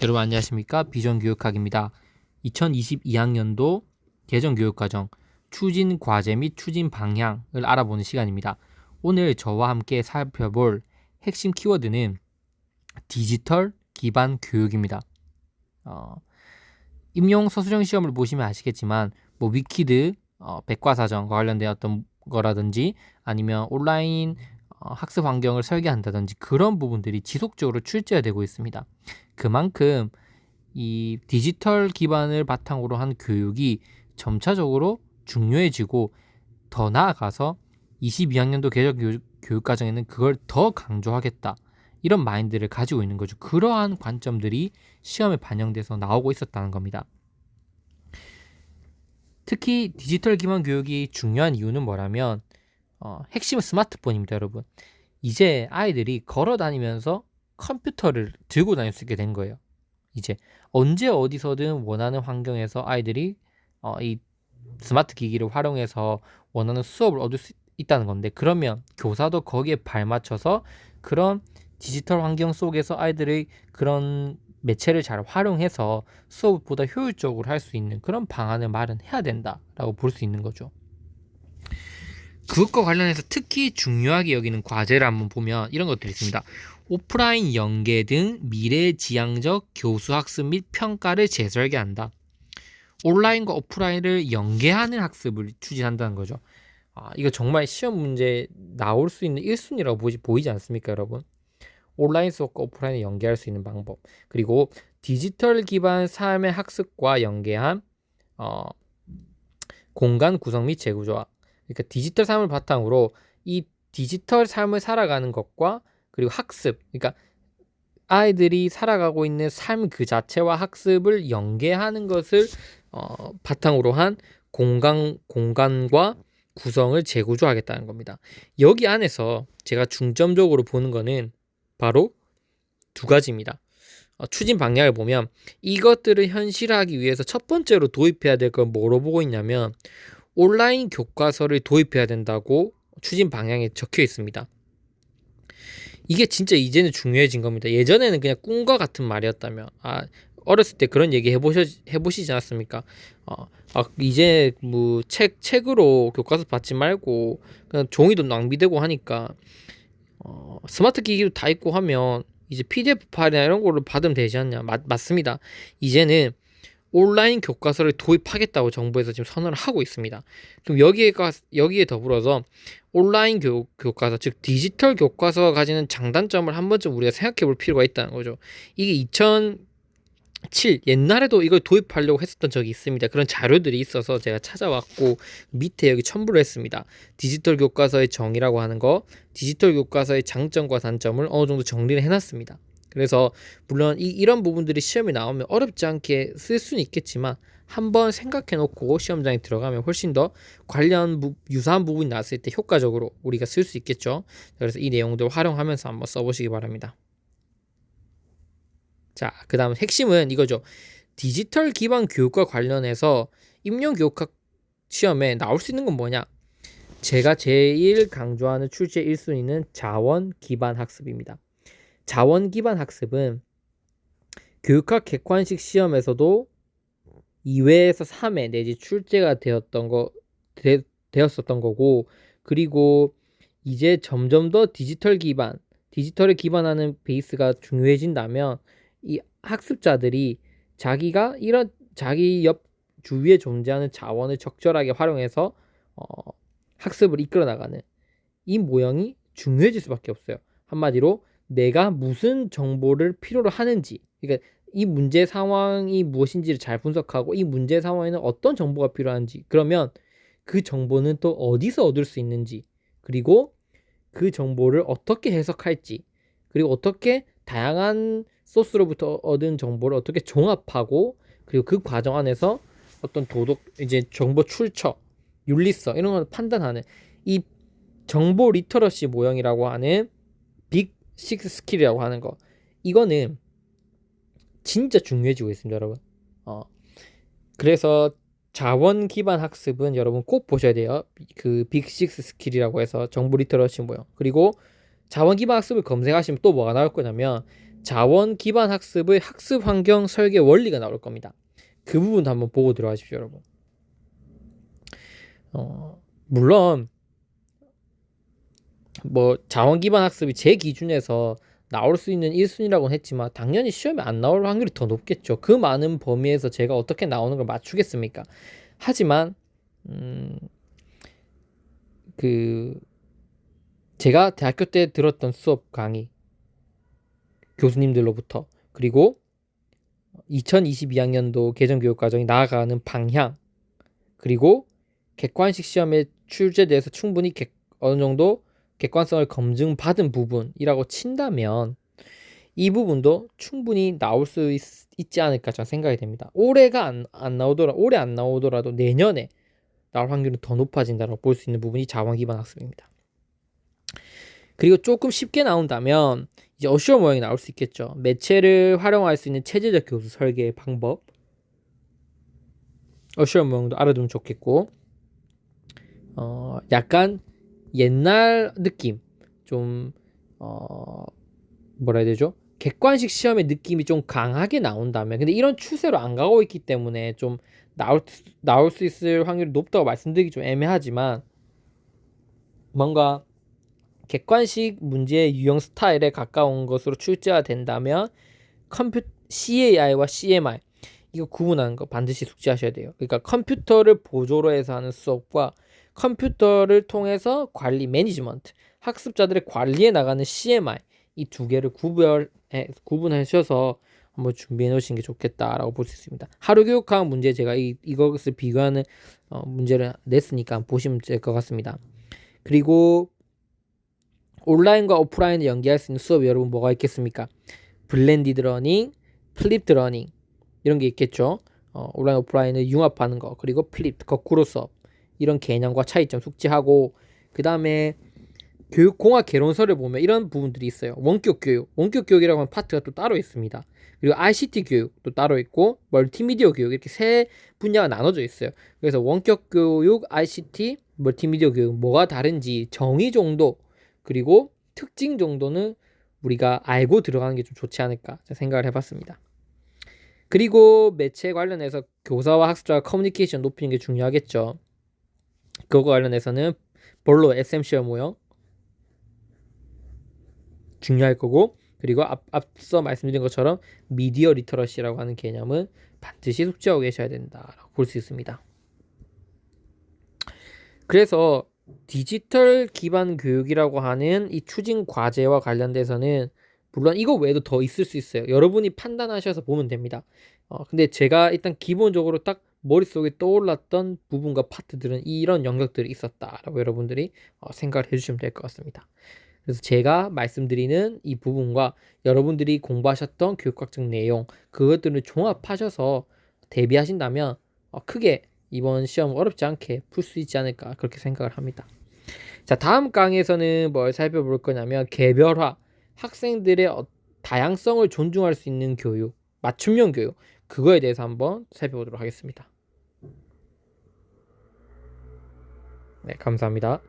여러분 안녕하십니까? 비전교육학입니다. 2022학년도 개정교육과정 추진 과제 및 추진 방향을 알아보는 시간입니다. 오늘 저와 함께 살펴볼 핵심 키워드는 디지털 기반 교육입니다. 임용 서술형 시험을 보시면 아시겠지만 위키드, 백과사전과 관련된 어떤 거라든지 아니면 온라인 학습 환경을 설계한다든지 그런 부분들이 지속적으로 출제가 되고 있습니다. 그만큼 이 디지털 기반을 바탕으로 한 교육이 점차적으로 중요해지고 더 나아가서 22학년도 개정교육과정에는 그걸 더 강조하겠다. 이런 마인드를 가지고 있는 거죠. 그러한 관점들이 시험에 반영돼서 나오고 있었다는 겁니다. 특히 디지털 기반 교육이 중요한 이유는 뭐라면 핵심은 스마트폰입니다, 여러분. 이제 아이들이 걸어 다니면서 컴퓨터를 들고 다닐 수 있게 된 거예요. 이제 언제 어디서든 원하는 환경에서 아이들이 이 스마트 기기를 활용해서 원하는 수업을 얻을 수 있다는 건데, 그러면 교사도 거기에 발맞춰서 그런 디지털 환경 속에서 아이들의 그런 매체를 잘 활용해서 수업을 보다 효율적으로 할 수 있는 그런 방안을 마련해야 된다라고 볼 수 있는 거죠. 그것과 관련해서 특히 중요하게 여기는 과제를 한번 보면 이런 것들이 있습니다. 오프라인 연계 등 미래지향적 교수학습 및 평가를 재설계한다. 온라인과 오프라인을 연계하는 학습을 추진한다는 거죠. 이거 정말 시험 문제 나올 수 있는 1순위라고 보이지 않습니까, 여러분? 온라인 수업과 오프라인을 연계할 수 있는 방법, 그리고 디지털 기반 삶의 학습과 연계한 공간 구성 및 재구조화. 그러니까 디지털 삶을 바탕으로 이 디지털 삶을 살아가는 것과 그리고 학습, 그러니까 아이들이 살아가고 있는 삶 그 자체와 학습을 연계하는 것을 바탕으로 한 공간과 구성을 재구조하겠다는 겁니다. 여기 안에서 제가 중점적으로 보는 거는 바로 두 가지입니다. 추진 방향을 보면 이것들을 현실화하기 위해서 첫 번째로 도입해야 될 건 뭐로 보고 있냐면 온라인 교과서를 도입해야 된다고 추진 방향에 적혀 있습니다. 이게 진짜 이제는 중요해진 겁니다. 예전에는 그냥 꿈과 같은 말이었다면 어렸을 때 그런 얘기 해보시지 않았습니까? 이제 뭐 책으로 교과서 받지 말고 그냥 종이도 낭비되고 하니까 스마트 기기도 다 있고 하면 이제 PDF 파일이나 이런 거를 받으면 되지 않냐. 맞습니다. 이제는 온라인 교과서를 도입하겠다고 정부에서 지금 선언을 하고 있습니다. 그럼 여기에 더불어서 온라인 교과서, 즉 디지털 교과서가 가지는 장단점을 한 번쯤 우리가 생각해 볼 필요가 있다는 거죠. 이게 2007 옛날에도 이걸 도입하려고 했었던 적이 있습니다. 그런 자료들이 있어서 제가 찾아왔고 밑에 여기 첨부를 했습니다. 디지털 교과서의 정의라고 하는 거, 디지털 교과서의 장점과 단점을 어느 정도 정리를 해놨습니다. 그래서 물론 이런 부분들이 시험에 나오면 어렵지 않게 쓸 수는 있겠지만 한번 생각해 놓고 시험장에 들어가면 훨씬 더 유사한 부분이 나왔을 때 효과적으로 우리가 쓸 수 있겠죠. 그래서 이 내용들을 활용하면서 한번 써보시기 바랍니다. 자, 그 다음 핵심은 이거죠. 디지털 기반 교육과 관련해서 임용교육학 시험에 나올 수 있는 건 뭐냐? 제가 제일 강조하는 출제 1순위는 자원 기반 학습입니다. 자원 기반 학습은 교육학 객관식 시험에서도 2회에서 3회 내지 출제가 되었었던 거고, 그리고 이제 점점 더 디지털에 기반하는 베이스가 중요해진다면 이 학습자들이 자기가 이런 자기 옆 주위에 존재하는 자원을 적절하게 활용해서 학습을 이끌어 나가는 이 모형이 중요해질 수밖에 없어요. 한마디로 내가 무슨 정보를 필요로 하는지, 그러니까 이 문제 상황이 무엇인지를 잘 분석하고 이 문제 상황에는 어떤 정보가 필요한지, 그러면 그 정보는 또 어디서 얻을 수 있는지, 그리고 그 정보를 어떻게 해석할지, 그리고 어떻게 다양한 소스로부터 얻은 정보를 어떻게 종합하고, 그리고 그 과정 안에서 어떤 이제 정보 출처, 윤리성 이런 걸 판단하는 이 정보 리터러시 모형이라고 하는 빅 식스 스킬이라고 하는 거, 이거는 진짜 중요해지고 있습니다, 여러분. 그래서 자원 기반 학습은 여러분 꼭 보셔야 돼요. 그 빅 식스 스킬이라고 해서 정보 리터러시 모형. 그리고 자원 기반 학습을 검색하시면 또 뭐가 나올 거냐면 자원 기반 학습의 학습 환경 설계 원리가 나올 겁니다. 그 부분도 한번 보고 들어가십시오, 여러분. 물론 뭐 자원 기반 학습이 제 기준에서 나올 수 있는 1순위라고는 했지만 당연히 시험에 안 나올 확률이 더 높겠죠. 그 많은 범위에서 제가 어떻게 나오는 걸 맞추겠습니까? 하지만 그 제가 대학교 때 들었던 수업 강의 교수님들로부터, 그리고 2022학년도 개정교육과정이 나아가는 방향, 그리고 객관식 시험에 출제돼서 충분히 어느 정도 객관성을 검증받은 부분이라고 친다면 이 부분도 충분히 나올 수 있지 않을까 저는 생각이 됩니다. 올해 안 나오더라도 내년에 나올 확률은 더 높아진다고 볼 수 있는 부분이 자원 기반 학습입니다. 그리고 조금 쉽게 나온다면 이제 어슈어 모형이 나올 수 있겠죠. 매체를 활용할 수 있는 체제적 교수 설계의 방법, 어슈어 모형도 알아두면 좋겠고, 약간 옛날 느낌, 좀 뭐라 해야 되죠? 객관식 시험의 느낌이 좀 강하게 나온다면, 근데 이런 추세로 안 가고 있기 때문에 좀 나올 수 있을 확률이 높다고 말씀드리기 좀 애매하지만, 뭔가 객관식 문제의 유형 스타일에 가까운 것으로 출제가 된다면 CAI와 CMI 이거 구분하는 거 반드시 숙지하셔야 돼요. 그러니까 컴퓨터를 보조로 해서 하는 수업과 컴퓨터를 통해서 관리 매니지먼트, 학습자들의 관리에 나가는 CMI, 이 두 개를 구분하셔서 한번 준비해 놓으시는 게 좋겠다라고 볼 수 있습니다. 하루 교육학 문제 제가 이것을 비교하는 문제를 냈으니까 보시면 될 것 같습니다. 그리고 온라인과 오프라인을 연계할 수 있는 수업이 여러분 뭐가 있겠습니까? 블렌디드 러닝, 플립드 러닝 이런 게 있겠죠. 온라인 오프라인을 융합하는 거, 그리고 플립 거꾸로 수업, 이런 개념과 차이점 숙지하고, 그 다음에 교육공학 개론서를 보면 이런 부분들이 있어요. 원격 교육이라고 하는 파트가 또 따로 있습니다. 그리고 ICT 교육도 따로 있고 멀티미디어 교육, 이렇게 세 분야가 나눠져 있어요. 그래서 원격 교육, ICT, 멀티미디어 교육 뭐가 다른지 정의 정도, 그리고 특징 정도는 우리가 알고 들어가는 게 좀 좋지 않을까 생각을 해봤습니다. 그리고 매체 관련해서 교사와 학습자가 커뮤니케이션 높이는 게 중요하겠죠. 그거 관련해서는 볼로 SMCR 모형 중요할 거고, 그리고 앞서 말씀드린 것처럼 미디어 리터러시라고 하는 개념은 반드시 숙지하고 계셔야 된다라고 볼 수 있습니다. 그래서 디지털 기반 교육이라고 하는 이 추진 과제와 관련돼서는 물론 이거 외에도 더 있을 수 있어요. 여러분이 판단하셔서 보면 됩니다. 근데 제가 일단 기본적으로 딱 머릿속에 떠올랐던 부분과 파트들은 이런 영역들이 있었다라고 여러분들이 생각을 해주시면 될 것 같습니다. 그래서 제가 말씀드리는 이 부분과 여러분들이 공부하셨던 교육학적 내용, 그것들을 종합하셔서 대비하신다면 크게 이번 시험 어렵지 않게 풀 수 있지 않을까 그렇게 생각을 합니다. 자, 다음 강의에서는 뭘 살펴볼 거냐면 개별화, 학생들의 다양성을 존중할 수 있는 교육, 맞춤형 교육, 그거에 대해서 한번 살펴보도록 하겠습니다. 네, 감사합니다.